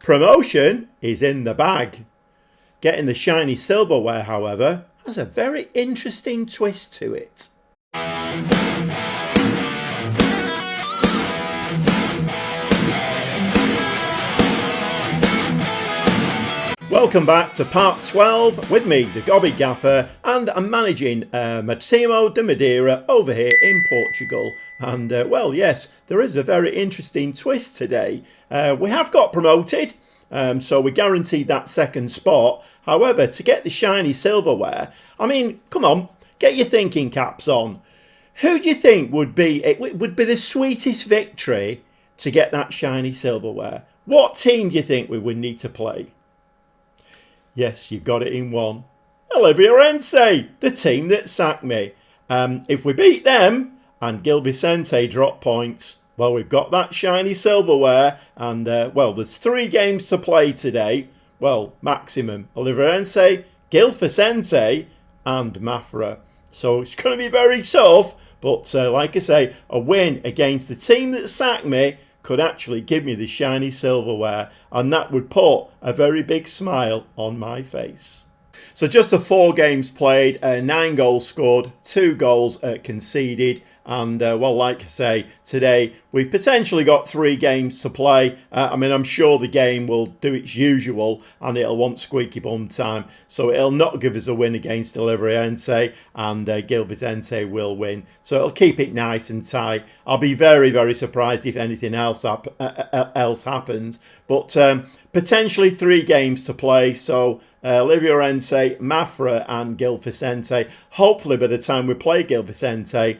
Promotion is in the bag. Getting the shiny silverware, however, has a very interesting twist to it. Welcome back to part 12 with me, the Gobby Gaffer, and I'm managing Maritimo de Madeira over here in Portugal. And well, yes, there is a very interesting twist today. We have got promoted, so we guaranteed that second spot. However, to get the shiny silverware, I mean, come on, get your thinking caps on. Who do you think would be the sweetest victory to get that shiny silverware? What team do you think we would need to play? Yes, you got it in one. Olivierense, the team that sacked me. If we beat them and Gil Vicente drop points, well, we've got that shiny silverware. And, well, there's 3 games to play today. Well, maximum. Olivierense, Gil Vicente and Mafra. So it's going to be very tough. But like I say, a win against the team that sacked me could actually give me the shiny silverware, and that would put a very big smile on my face. So just 4 games played, 9 goals scored, 2 goals conceded, and well, like I say, today we've potentially got 3 games to play. I mean, I'm sure the game will do its usual and it'll want squeaky bum time, so it'll not give us a win against Olivierense, and Gil Vicente will win, so it'll keep it nice and tight. I'll be very, very surprised if anything else happens, but potentially 3 games to play, so Olivierense, Mafra and Gil Vicente. Hopefully by the time we play Gil Vicente,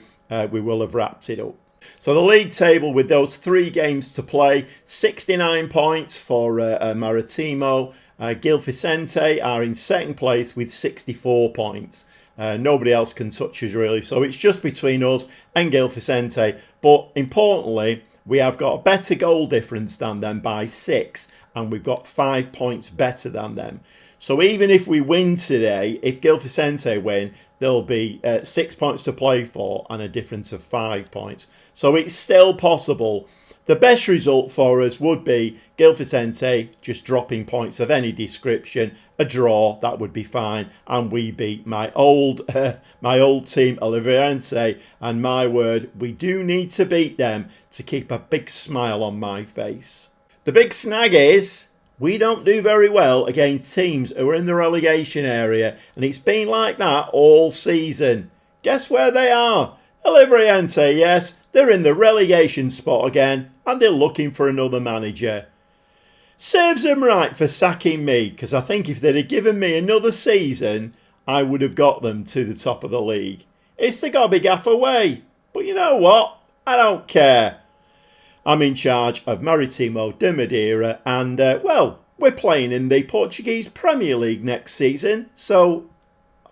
we will have wrapped it up. So the league table with those 3 games to play, 69 points for Maritimo. Gil Vicente are in second place with 64 points. Nobody else can touch us really, so it's just between us and Gil Vicente. But importantly, we have got a better goal difference than them by 6, and we've got 5 points better than them. So even if we win today, if Gil Vicente win, there'll be 6 points to play for and a difference of 5 points. So it's still possible. The best result for us would be Gil Vicente just dropping points of any description. A draw, that would be fine. And we beat my old team, Olivierense. And my word, we do need to beat them to keep a big smile on my face. The big snag is, we don't do very well against teams who are in the relegation area, and it's been like that all season. Guess where they are? Olivierense, yes, they're in the relegation spot again, and they're looking for another manager. Serves them right for sacking me, because I think if they'd have given me another season, I would have got them to the top of the league. It's the Gobby Gaffer way, but you know what? I don't care. I'm in charge of Maritimo de Madeira, and well, we're playing in the Portuguese Premier League next season, so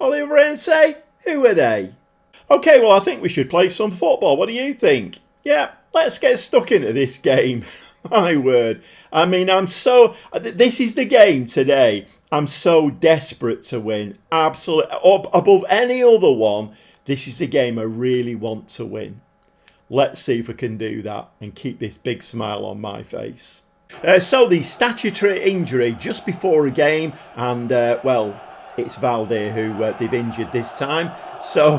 Olivierense, who are they? Okay, well, I think we should play some football. What do you think? Yeah, let's get stuck into this game. My word. I mean, this is the game today. I'm so desperate to win. Absolutely. Above any other one, this is the game I really want to win. Let's see if we can do that and keep this big smile on my face. So the statutory injury just before a game, and well, it's Valde who they've injured this time. So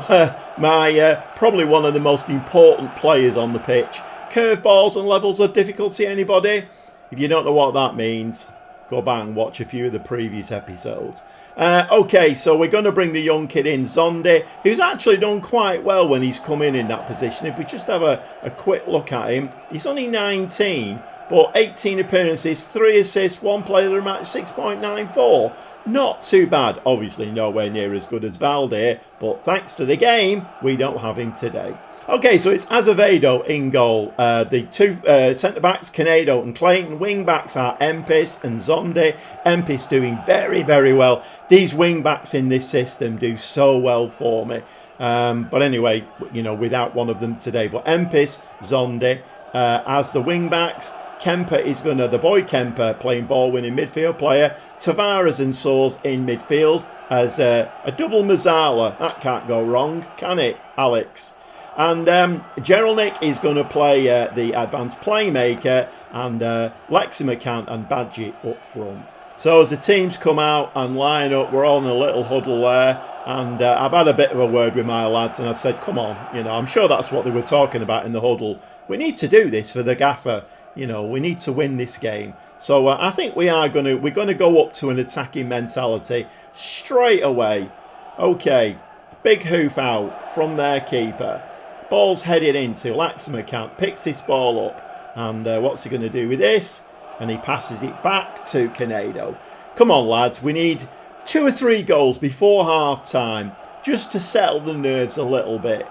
my probably one of the most important players on the pitch. Curveballs and levels of difficulty, anybody? If you don't know what that means, go back and watch a few of the previous episodes. Okay, so we're going to bring the young kid in, Zonde, who's actually done quite well when he's come in that position. If we just have a quick look at him, he's only 19, but 18 appearances, 3 assists, 1 player of the match, 6.94. Not too bad. Obviously nowhere near as good as Valde, but thanks to the game, we don't have him today. Okay, so it's Azevedo in goal. The 2 centre-backs, Canedo and Clayton. Wing-backs are Empis and Zonde. Empis doing very, very well. These wing-backs in this system do so well for me. But anyway, you know, without one of them today. But Empis, Zonde as the wing-backs. Kemper is the boy Kemper playing ball-winning midfield player. Tavares and Soares in midfield as a double Mazzala. That can't go wrong, can it, Alex? And Gerald Nick is going to play the advanced playmaker, and Lexi McCann and Badgie up front. So as the teams come out and line up, we're all in a little huddle there, and I've had a bit of a word with my lads, and I've said, come on, I'm sure that's what they were talking about in the huddle. We need to do this for the gaffer. We need to win this game. So I think we're going to go up to an attacking mentality straight away. Okay, big hoof out from their keeper. Ball's headed into Lexi McCann, picks this ball up, and what's he going to do with this? And he passes it back to Canedo. Come on, lads, we need 2 or 3 goals before half-time just to settle the nerves a little bit.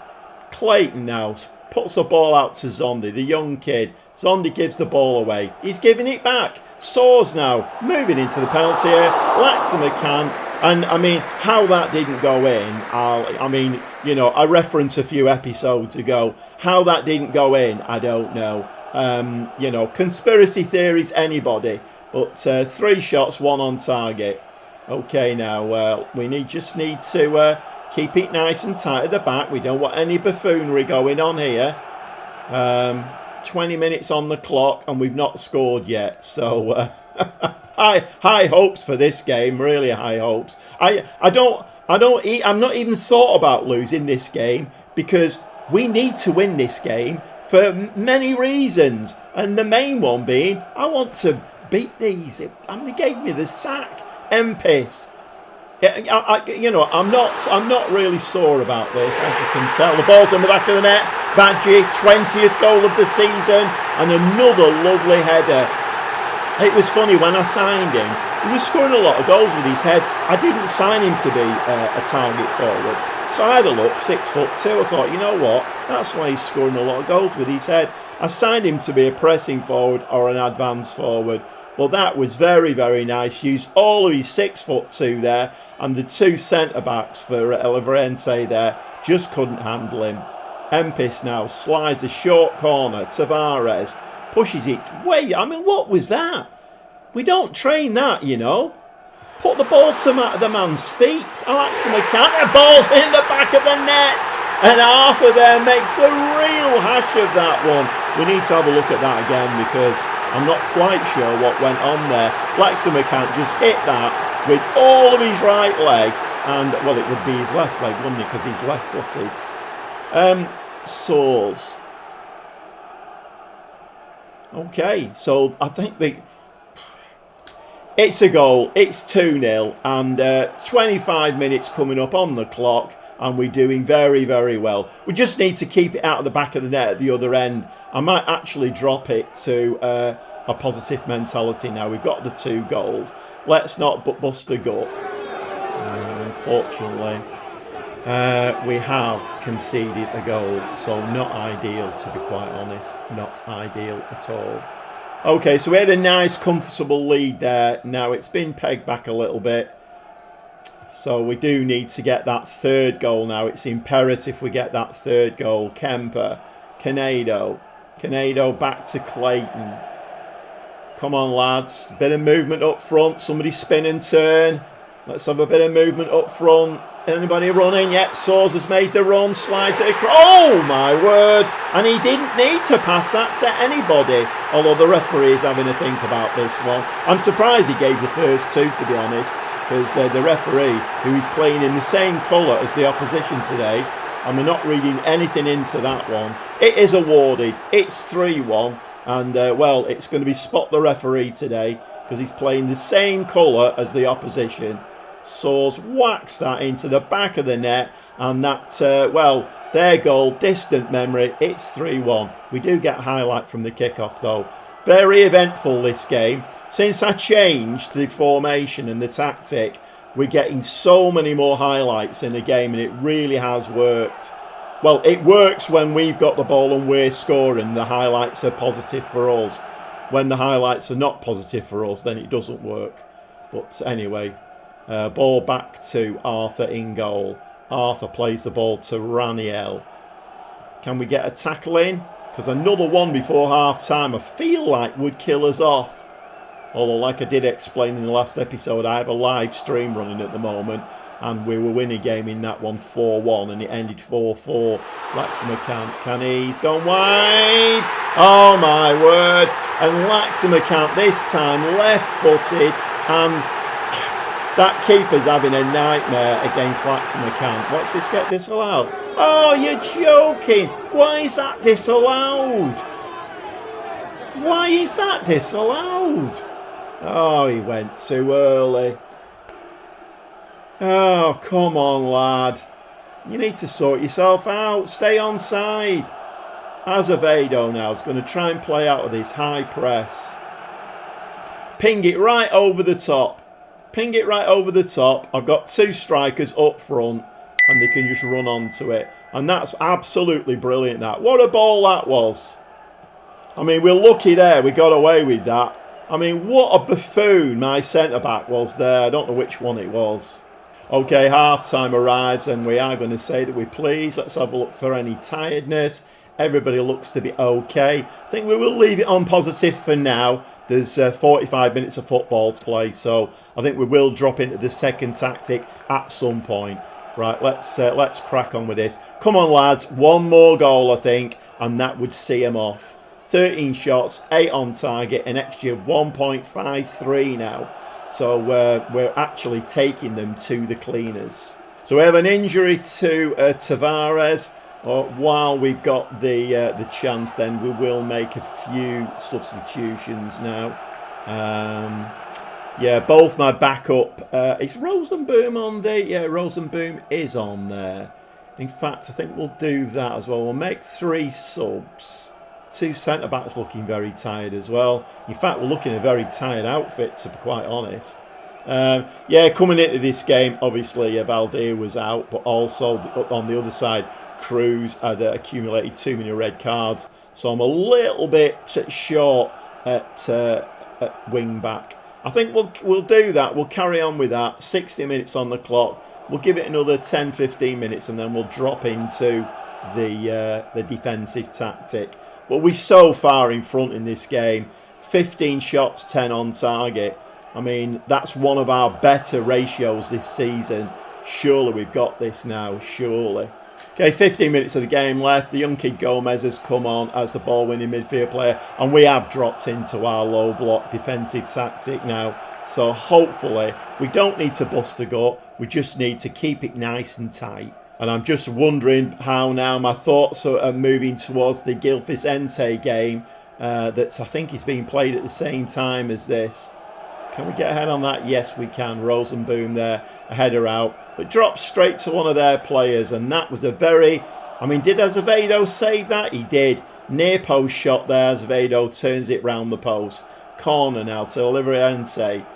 Clayton now puts the ball out to Zondi, the young kid. Zondi gives the ball away. He's giving it back. Soars now, moving into the penalty area. Lexi McCann. And, I mean, how that didn't go in, I referenced a few episodes ago. How that didn't go in, I don't know. Conspiracy theories, anybody. But 3 shots, 1 on target. Okay, now, we just need to keep it nice and tight at the back. We don't want any buffoonery going on here. 20 minutes on the clock, and we've not scored yet. So, high hopes for this game, really high hopes. I'm not even thought about losing this game, because we need to win this game for many reasons, and the main one being I want to beat these. They gave me the sack. M-Piss. I'm not really sore about this, as you can tell. The ball's in the back of the net. Badgie, 20th goal of the season, and another lovely header. It was funny, when I signed him, he was scoring a lot of goals with his head. I didn't sign him to be a target forward. So I had a look, 6'2". I thought, you know what? That's why he's scoring a lot of goals with his head. I signed him to be a pressing forward or an advanced forward. Well, that was very, very nice. Used all of his 6'2" there, and the 2 centre-backs for Olivierense there just couldn't handle him. M-Piss now slides a short corner. Tavares pushes it way. What was that? We don't train that, Put the ball to the man's feet. Lexi McCann, the ball's in the back of the net. And Arthur there makes a real hash of that one. We need to have a look at that again, because I'm not quite sure what went on there. Lexi McCann just hit that with all of his right leg. And, well, it would be his left leg, wouldn't it? Because he's left-footed. Soars. Okay, so I think it's a goal. It's 2-0, and 25 minutes coming up on the clock, and we're doing very, very well. We just need to keep it out of the back of the net at the other end. I might actually drop it to a positive mentality now. We've got the 2 goals. Let's not bust a gut. Unfortunately, we have conceded a goal, so not ideal, to be quite honest. Not ideal at all. Okay, so we had a nice, comfortable lead there. Now it's been pegged back a little bit. So we do need to get that 3rd goal now. It's imperative we get that 3rd goal. Kemper, Canedo back to Clayton. Come on, lads. Bit of movement up front. Somebody spin and turn. Let's have a bit of movement up front. Anybody running? Yep, Soars has made the run, slides it across. Oh, my word. And he didn't need to pass that to anybody. Although the referee is having a think about this one. I'm surprised he gave the first 2, to be honest. Because the referee, who is playing in the same colour as the opposition today, and we're not reading anything into that one. It is awarded. It's 3-1. And, well, it's going to be spot the referee today, because he's playing the same colour as the opposition. Soars whacks that into the back of the net, and that, their goal, distant memory, it's 3-1. We do get a highlight from the kickoff, though. Very eventful, this game. Since I changed the formation and the tactic, we're getting so many more highlights in the game, and it really has worked. Well, it works when we've got the ball and we're scoring. The highlights are positive for us. When the highlights are not positive for us, then it doesn't work. But anyway, ball back to Arthur in goal. Arthur plays the ball to Raniel. Can we get a tackle in? Because another one before half-time I feel like would kill us off. Although, like I did explain in the last episode, I have a live stream running at the moment. and we were winning game in that one 4-1, and it ended 4-4. Laxima can he's gone wide. Oh my word! And Laxima can't this time left-footed, and that keeper's having a nightmare against Laxima can't. Watch this get disallowed. Oh, you're joking! Why is that disallowed? Why is that disallowed? Oh, he went too early. Oh, come on, lad. You need to sort yourself out. Stay on side. Azevedo now is going to try and play out of this high press. Ping it right over the top. Ping it right over the top. I've got two strikers up front, and they can just run onto it. And that's absolutely brilliant, that. What a ball that was. I mean, we're lucky there. We got away with that. I mean, what a buffoon my centre-back was there. I don't know which one it was. Okay, half-time arrives, and we are going to say that we're pleased. Let's have a look for any tiredness. Everybody looks to be okay. I think we will leave it on positive for now. There's 45 minutes of football to play, so I think we will drop into the second tactic at some point. Right, let's crack on with this. Come on, lads. One more goal, I think, and that would see him off. 13 shots, 8 on target, an XG of 1.53 now. So we're actually taking them to the cleaners. So we have an injury to Tavares. While we've got the chance, then we will make a few substitutions now. Yeah, both my backup. Is Rosenboom on there? Yeah, Rosenboom is on there. In fact, I think we'll do that as well. We'll make 3 subs. 2 centre-backs looking very tired as well. In fact, we're looking at a very tired outfit, to be quite honest. Yeah, coming into this game, obviously, Valdir was out, but also on the other side, Cruz had accumulated too many red cards. So I'm a little bit short at wing-back. I think we'll do that. We'll carry on with that. 60 minutes on the clock. We'll give it another 10-15 minutes, and then we'll drop into the defensive tactic. But we're so far in front in this game. 15 shots, 10 on target. I mean, that's one of our better ratios this season. Surely we've got this now, surely. Okay, 15 minutes of the game left. The young kid Gomez has come on as the ball-winning midfield player. And we have dropped into our low block defensive tactic now. So hopefully, we don't need to bust a gut. We just need to keep it nice and tight. And I'm just wondering how now my thoughts are moving towards the Gilfis-Ente game that's, I think, is being played at the same time as this. Can we get ahead on that? Yes, we can. Rosenboom there, a header out. But drops straight to one of their players. And that was a very... I mean, did Azevedo save that? He did. Near post shot there. Azevedo turns it round the post. Corner now to Olivierense.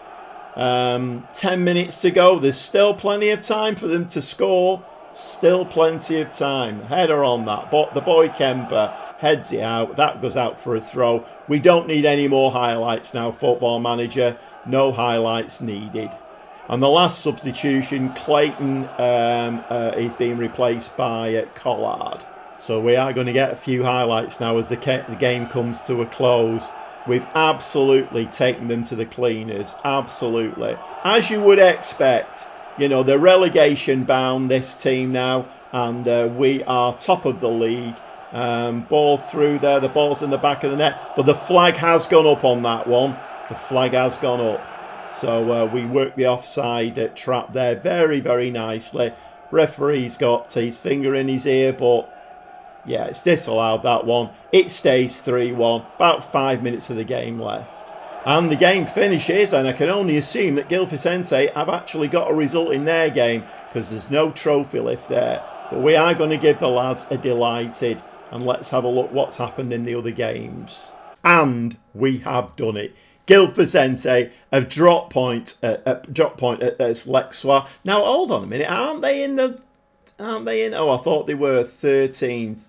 10 minutes to go. There's still plenty of time for them to score. Still plenty of time. Header on that. But the boy Kemper heads it out. That goes out for a throw. We don't need any more highlights now, Football Manager. No highlights needed. And the last substitution, Clayton is being replaced by Collard. So we are going to get a few highlights now as the game comes to a close. We've absolutely taken them to the cleaners. Absolutely. As you would expect. You know, they're relegation bound, this team now, and we are top of the league. Ball through there, the ball's in the back of the net, but the flag has gone up on that one. The flag has gone up. So we work the offside trap there very, very nicely. Referee's got his finger in his ear, but yeah, it's disallowed, that one. It stays 3-1, about 5 minutes of the game left. And the game finishes, and I can only assume that Gilfis-Ente have actually got a result in their game because there's no trophy lift there. But we are going to give the lads a delighted, and let's have a look what's happened in the other games. And we have done it. Gilfis-Ente have dropped point at Lexois. Now hold on a minute, aren't they in? Oh, I thought they were 13th.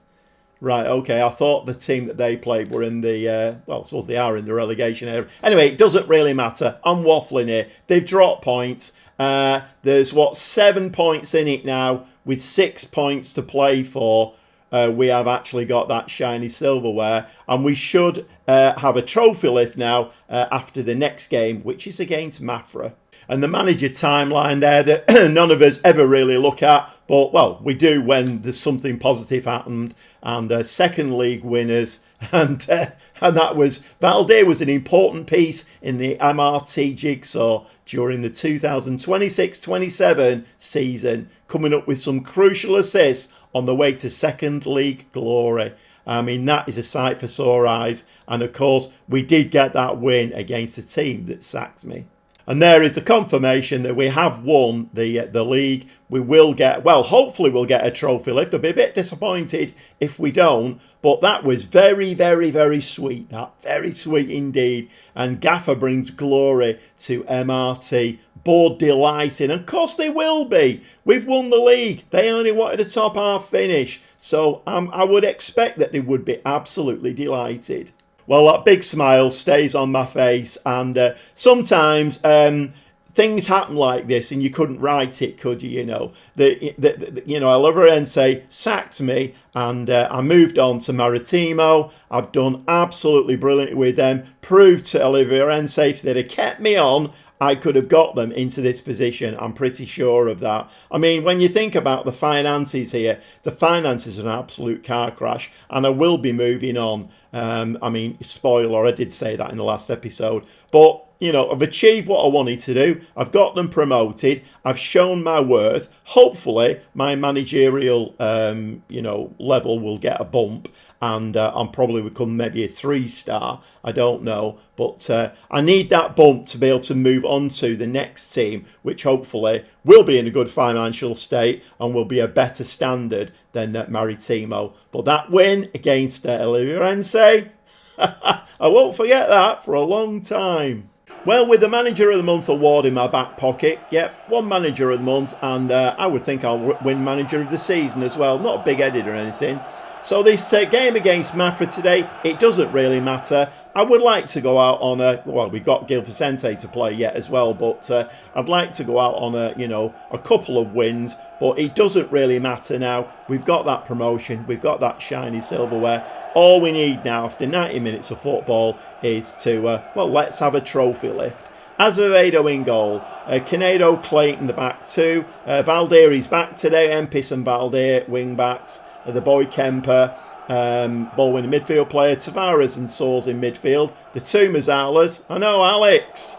Right, okay, I thought the team that they played were in the, well, I suppose they are in the relegation area. Anyway, it doesn't really matter. I'm waffling here. They've dropped points. There's, 7 points in it now with 6 points to play for. We have actually got that shiny silverware. And we should have a trophy lift now after the next game, which is against Mafra. And the manager timeline there that none of us ever really look at, but, well, we do when there's something positive happened. And second league winners, and that was, Valdir was an important piece in the MRT jigsaw during the 2026-27 season, coming up with some crucial assists on the way to second league glory. I mean, that is a sight for sore eyes. And, of course, we did get that win against a team that sacked me. And there is the confirmation that we have won the league. We will get, well, hopefully we'll get a trophy lift. I'll be a bit disappointed if we don't. But that was very, very, very sweet. That very sweet indeed. And Gaffer brings glory to MRT. Board delighted. And of course they will be. We've won the league. They only wanted a top half finish. So I would expect that they would be absolutely delighted. Well, that big smile stays on my face, and sometimes things happen like this, and you couldn't write it, could you? You know, Olivierense sacked me, and I moved on to Maritimo. I've done absolutely brilliantly with them. Proved to Olivierense if they'd have kept me on, I could have got them into this position. I'm pretty sure of that. I mean, when you think about the finances here, the finances are an absolute car crash, and I will be moving on. I mean, spoiler, I did say that in the last episode. But, you know, I've achieved what I wanted to do. I've got them promoted. I've shown my worth. Hopefully, my managerial, level will get a bump. And I'm probably become maybe a 3-star. I don't know. But I need that bump to be able to move on to the next team, which hopefully will be in a good financial state and will be a better standard than Maritimo. But that win against Olivierense, I won't forget that for a long time. Well, with the Manager of the Month award in my back pocket, yep, one Manager of the Month, and I would think I'll win Manager of the Season as well. Not a big-headed or anything. So this game against Mafra today, it doesn't really matter. I would like to go out on a, well, we've got Silverware to play yet as well, but I'd like to go out on a couple of wins, but it doesn't really matter now. We've got that promotion, we've got that shiny silverware. All we need now after 90 minutes of football is to, let's have a trophy lift. Azevedo in goal, Canedo, Clayton the back two, Valdir back today, Empis and Valdir wing backs. The boy Kemper, ball winning midfield player, Tavares and Soares in midfield. The two Mazzalas. I know, Alex.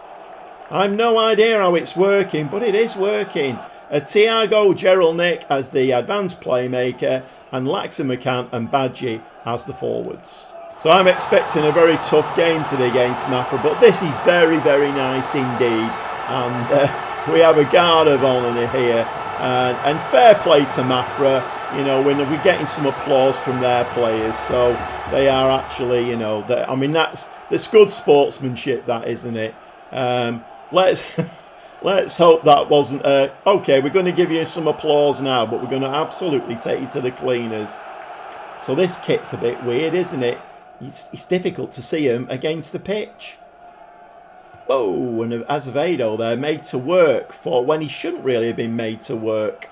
I've no idea how it's working, but it is working. Thiago Geralnik as the advanced playmaker, and Laxamakan and Badji as the forwards. So I'm expecting a very tough game today against Mafra, but this is very, very nice indeed. And we have a guard of honour here. And fair play to Mafra. You know, we're getting some applause from their players, so they are actually, that's good sportsmanship, that, isn't it? Let's hope that wasn't okay. We're going to give you some applause now, but we're going to absolutely take you to the cleaners. So this kit's a bit weird, isn't it? It's difficult to see him against the pitch. Oh, and Azevedo there, made to work for when he shouldn't really have been made to work.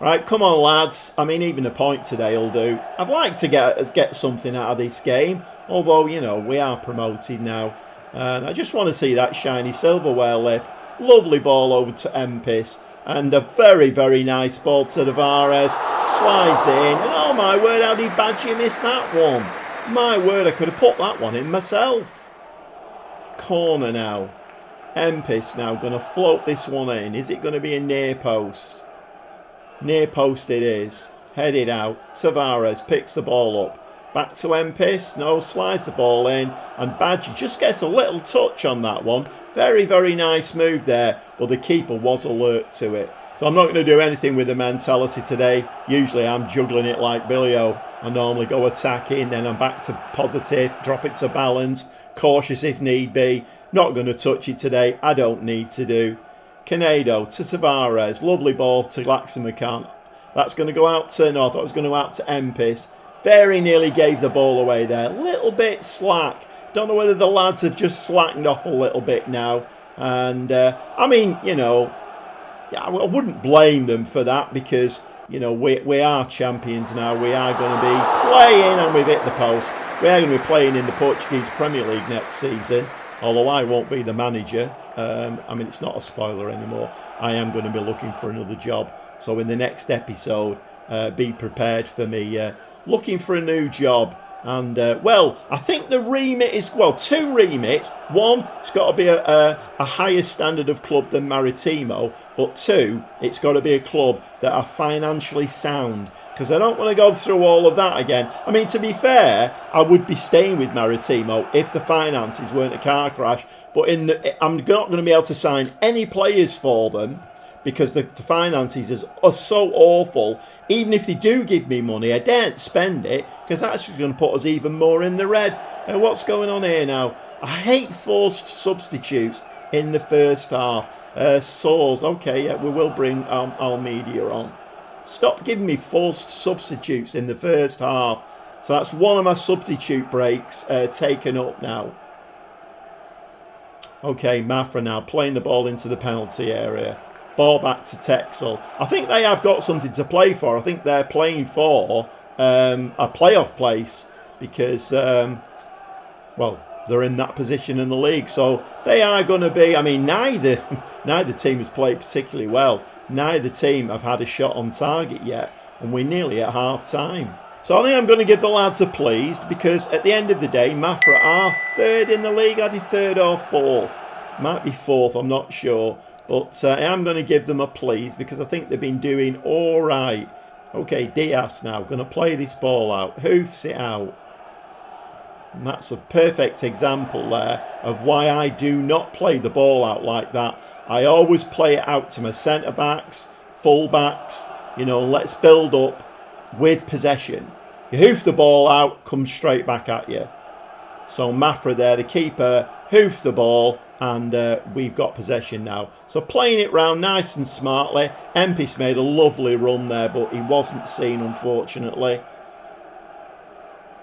Right, come on, lads. I mean, even a point today will do. I'd like to get something out of this game, although, we are promoted now. And I just want to see that shiny silverware lift. Lovely ball over to Empis. And a very, very nice ball to Tavares. Slides in. And oh my word, how did Badji miss that one? My word, I could have put that one in myself. Corner now. Empis now going to float this one in. Is it going to be a near post? Near post it is. Headed out. Tavares picks the ball up. Back to Empis. No, slides the ball in. And Badji just gets a little touch on that one. Very, very nice move there. But the keeper was alert to it. So I'm not going to do anything with the mentality today. Usually I'm juggling it like Billy-O. I normally go attacking. Then I'm back to positive. Drop it to balanced. Cautious if need be. Not going to touch it today. I don't need to do. Canedo to Tavares. Lovely ball to Laxamakan. That's going to go out to... No, I thought it was going to go out to Empis. Very nearly gave the ball away there. Little bit slack. Don't know whether the lads have just slackened off a little bit now. And, I wouldn't blame them for that because, we are champions now. We are going to be playing and we've hit the post. We are going to be playing in the Portuguese Premier League next season, although I won't be the manager. I mean, it's not a spoiler anymore. I am going to be looking for another job. So in the next episode, be prepared for me looking for a new job. And, well, I think the remit is, well, 2 remits. 1, it's got to be a higher standard of club than Maritimo. But 2, it's got to be a club that are financially sound. Because I don't want to go through all of that again. I mean, to be fair, I would be staying with Maritimo if the finances weren't a car crash. But I'm not going to be able to sign any players for them because the finances are so awful. Even if they do give me money, I daren't spend it because that's just going to put us even more in the red. What's going on here now? I hate forced substitutes in the first half. Soars, okay, yeah, we will bring Almeida on. Stop giving me forced substitutes in the first half. So that's one of my substitute breaks taken up now. Okay, Mafra now playing the ball into the penalty area. Ball back to Texel. I think they have got something to play for. I think they're playing for a playoff place because, well, they're in that position in the league. So they are going to be, I mean, neither team has played particularly well. Neither team have had a shot on target yet, and we're nearly at half-time. So I think I'm going to give the lads a pleased because at the end of the day, Mafra are 3rd in the league. Are they 3rd or 4th? Might be 4th, I'm not sure. But I am going to give them a please because I think they've been doing all right. Okay, Diaz now going to play this ball out. Hoofs it out. And that's a perfect example there of why I do not play the ball out like that. I always play it out to my centre-backs, full-backs. You know, let's build up with possession. You hoof the ball out, comes straight back at you. So Mafra there, the keeper, hoofed the ball. And we've got possession now. So playing it round nice and smartly. Empis made a lovely run there, but he wasn't seen, unfortunately.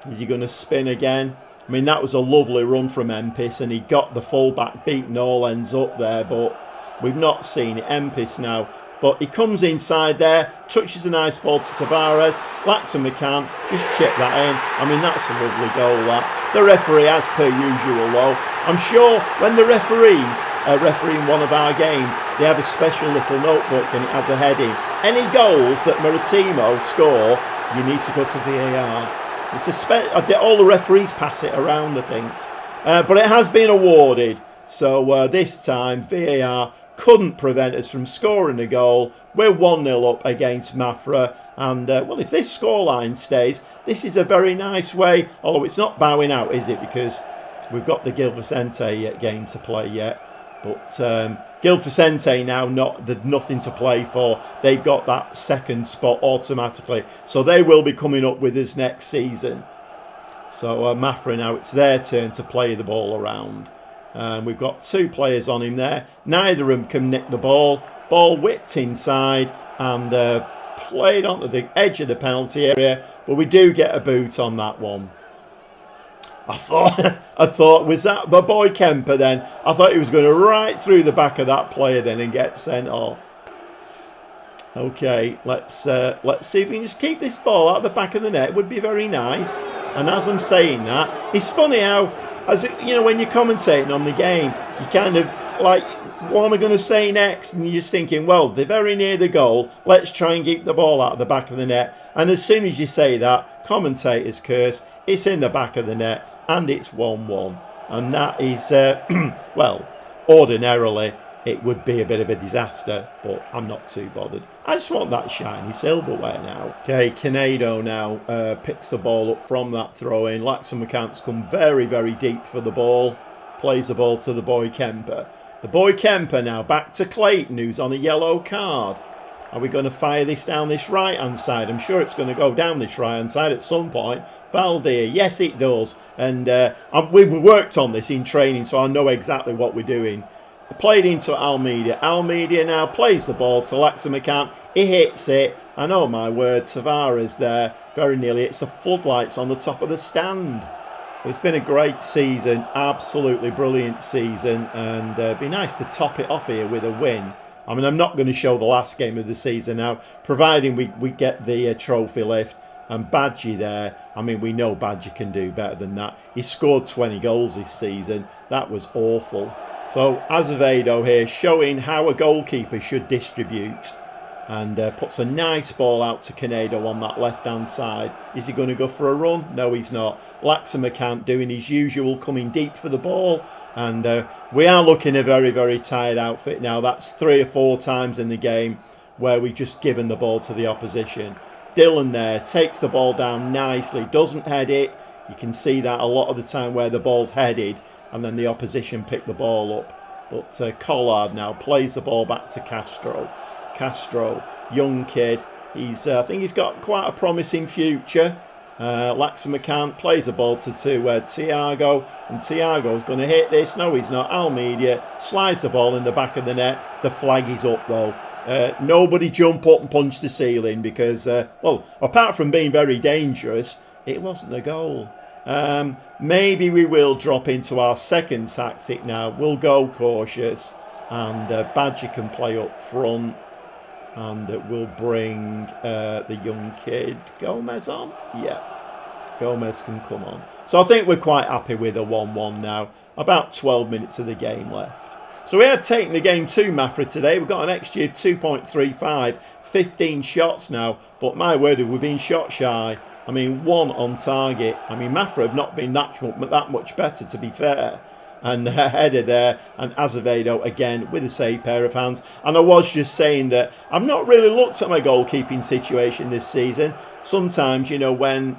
Is he going to spin again? I mean, that was a lovely run from Empis, and he got the fullback beaten all ends up there, but we've not seen it. Empis now. But he comes inside there, touches a nice ball to Tavares, lacks a McCann, just chip that in. I mean, that's a lovely goal, that. The referee, as per usual, though, I'm sure when the referees are refereeing one of our games, they have a special little notebook and it has a heading. Any goals that Maritimo score, you need to go to VAR. It's all the referees pass it around, I think. But it has been awarded. So this time, VAR couldn't prevent us from scoring a goal. We're 1-0 up against Mafra. And, well, if this scoreline stays, this is a very nice way. Although it's not bowing out, is it? Because we've got the Gil Vicente game to play yet. But Gil Vicente now, nothing to play for. They've got that second spot automatically. So they will be coming up with us next season. So Mafra now, it's their turn to play the ball around. We've got 2 players on him there. Neither of them can nick the ball. Ball whipped inside and played onto the edge of the penalty area. But we do get a boot on that one. I thought, was that my boy Kemper then? I thought he was going to right through the back of that player then and get sent off. Okay, let's see if we can just keep this ball out of the back of the net. It would be very nice. And as I'm saying that, it's funny how, when you're commentating on the game, you kind of like, what am I going to say next? And you're just thinking, well, they're very near the goal. Let's try and keep the ball out of the back of the net. And as soon as you say that, commentators curse. It's in the back of the net and it's 1-1. And that is, well, ordinarily it would be a bit of a disaster, but I'm not too bothered. I just want that shiny silverware now. Okay, Canedo now picks the ball up from that throw-in. Laxon McCants come very, very deep for the ball. Plays the ball to the boy Kemper. The boy Kemper now back to Clayton, who's on a yellow card. Are we going to fire this down this right-hand side? I'm sure it's going to go down this right-hand side at some point. Valdir, yes it does. And we've worked on this in training, so I know exactly what we're doing. Played into Almeida. Almeida now plays the ball to Laxon McCann. He hits it. And oh my word, Tavares there. Very nearly. It's the floodlights on the top of the stand. It's been a great season. Absolutely brilliant season. And it'd be nice to top it off here with a win. I mean, I'm not going to show the last game of the season now, providing we get the trophy lift. And Badgie there, I mean, we know Badgie can do better than that. He scored 20 goals this season. That was awful. So Azevedo here showing how a goalkeeper should distribute. And puts a nice ball out to Canedo on that left-hand side. Is he going to go for a run? No, he's not. Laxamacant doing his usual, coming deep for the ball. And we are looking a very, very tired outfit now. That's 3 or 4 times in the game where we've just given the ball to the opposition. Dylan there takes the ball down nicely, doesn't head it. You can see that a lot of the time where the ball's headed and then the opposition pick the ball up. But Collard now plays the ball back to Castro. Castro, young kid. I think he's got quite a promising future. Laxamacant plays the ball to Thiago, and Thiago's going to hit this. No, he's not. Almeida slides the ball in the back of the net. The flag is up though. Nobody jump up and punch the ceiling because, well, apart from being very dangerous, it wasn't a goal. Maybe we will drop into our second tactic now. We'll go cautious, and Badger can play up front. And we'll bring the young kid Gomez on. Yeah, Gomez can come on. So I think we're quite happy with a 1-1 now. About 12 minutes of the game left. So we have taken the game to Mafra today. We've got an XG of 2.35, 15 shots now. But my word, we've been shot shy. I mean, 1 on target. I mean, Mafra have not been that much better, to be fair. And header there, and Azevedo again with the same pair of hands. And I was just saying that I've not really looked at my goalkeeping situation this season. Sometimes, you know, when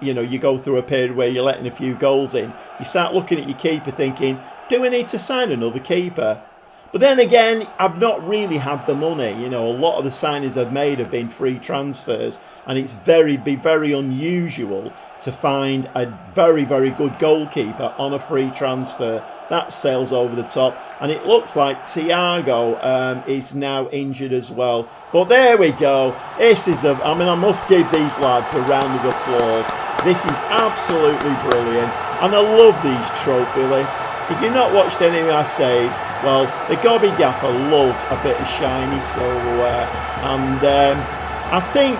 you go through a period where you're letting a few goals in, you start looking at your keeper thinking, do we need to sign another keeper? But then again, I've not really had the money. You know, a lot of the signings I've made have been free transfers, and it's very unusual to find a very, very good goalkeeper on a free transfer. That sails over the top, and it looks like Thiago is now injured as well. But there we go. This is I must give these lads a round of applause. This is absolutely brilliant, and I love these trophy lifts. If you've not watched any of my saves, well, the Gobby Gaffer loves a bit of shiny silverware, and I think,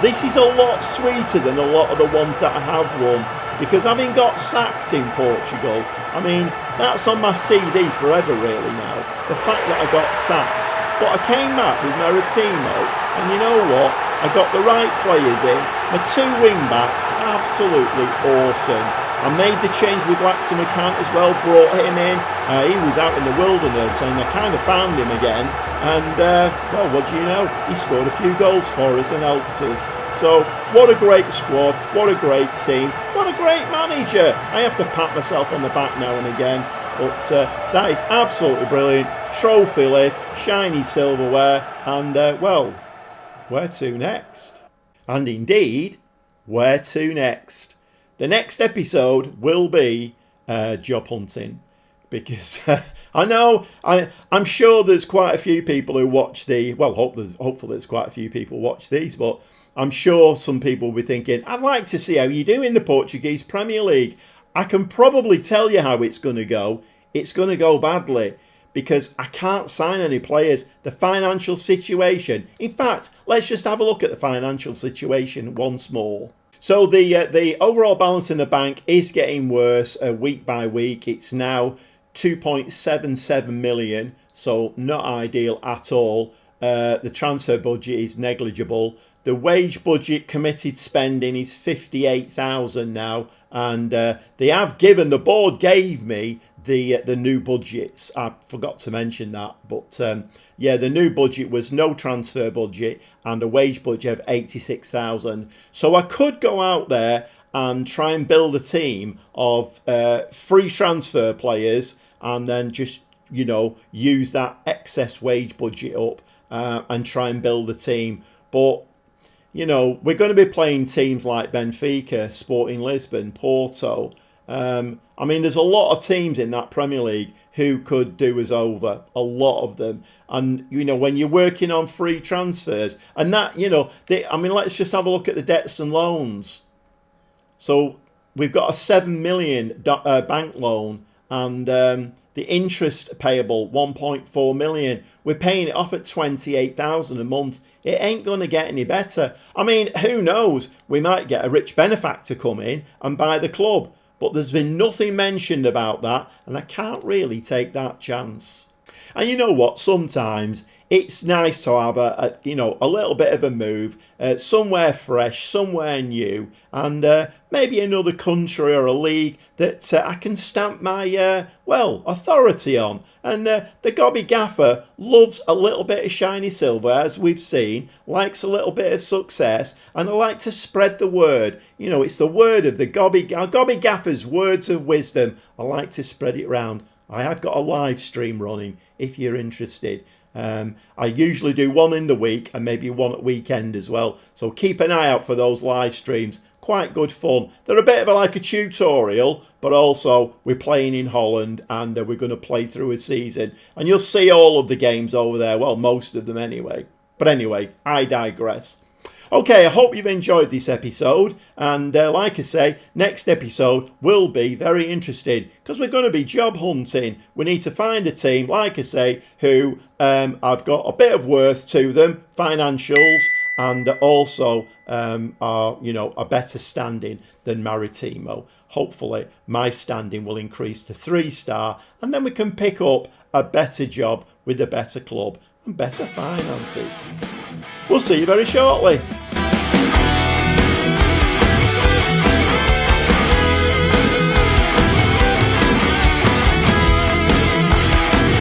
this is a lot sweeter than a lot of the ones that I have won, because having got sacked in Portugal, I mean, that's on my CD forever really now, the fact that I got sacked. But I came back with Maritimo, and you know what? I got the right players in. My 2 wing-backs, absolutely awesome. I made the change with Laxamacant as well, brought him in. He was out in the wilderness, and I kind of found him again. And, well, what do you know? He scored a few goals for us and helped us. So, what a great squad, what a great team, what a great manager. I have to pat myself on the back now and again. But that is absolutely brilliant. Trophy lift, shiny silverware, and, well, where to next? And indeed, where to next? The next episode will be job hunting, because I know I'm sure there's quite a few people who watch hopefully there's quite a few people watch these, but I'm sure some people will be thinking, I'd like to see how you do in the Portuguese Premier League. I can probably tell you how it's going to go. It's going to go badly, because I can't sign any players. The financial situation. In fact, let's just have a look at the financial situation once more. So the overall balance in the bank is getting worse week by week. It's now 2.77 million, so not ideal at all. The transfer budget is negligible. The wage budget committed spending is 58,000 now, and the board gave me the new budgets. I forgot to mention that, but yeah, the new budget was no transfer budget and a wage budget of 86,000. So I could go out there and try and build a team of free transfer players, and then just use that excess wage budget up and try and build a team. But we're going to be playing teams like Benfica, Sporting Lisbon, Porto. I mean, there's a lot of teams in that Premier League who could do us over, a lot of them. And, when you're working on free transfers, and that, let's just have a look at the debts and loans. So we've got a 7 million bank loan, and the interest payable 1.4 million. We're paying it off at 28,000 a month. It ain't going to get any better. I mean, who knows? We might get a rich benefactor come in and buy the club. But there's been nothing mentioned about that, and I can't really take that chance. And you know what? Sometimes it's nice to have a little bit of a move, somewhere fresh, somewhere new, and maybe another country or a league that I can stamp my authority on. And the Gobby Gaffer loves a little bit of shiny silver, as we've seen, likes a little bit of success, and I like to spread the word. You know, it's the word of the Gobby Gaffer's words of wisdom. I like to spread it round. I have got a live stream running if you're interested. I usually do one in the week and maybe one at weekend as well. So keep an eye out for those live streams. Quite good fun. They're a bit of like a tutorial, but also we're playing in Holland and we're going to play through a season. And you'll see all of the games over there. Well, most of them anyway. But anyway, I digress. Okay, I hope you've enjoyed this episode, and like I say, next episode will be very interesting because we're going to be job hunting. We need to find a team, like I say, who have got a bit of worth to them, financials, and also are, a better standing than Maritimo. Hopefully, my standing will increase to 3-star, and then we can pick up a better job with a better club and better finances. We'll see you very shortly.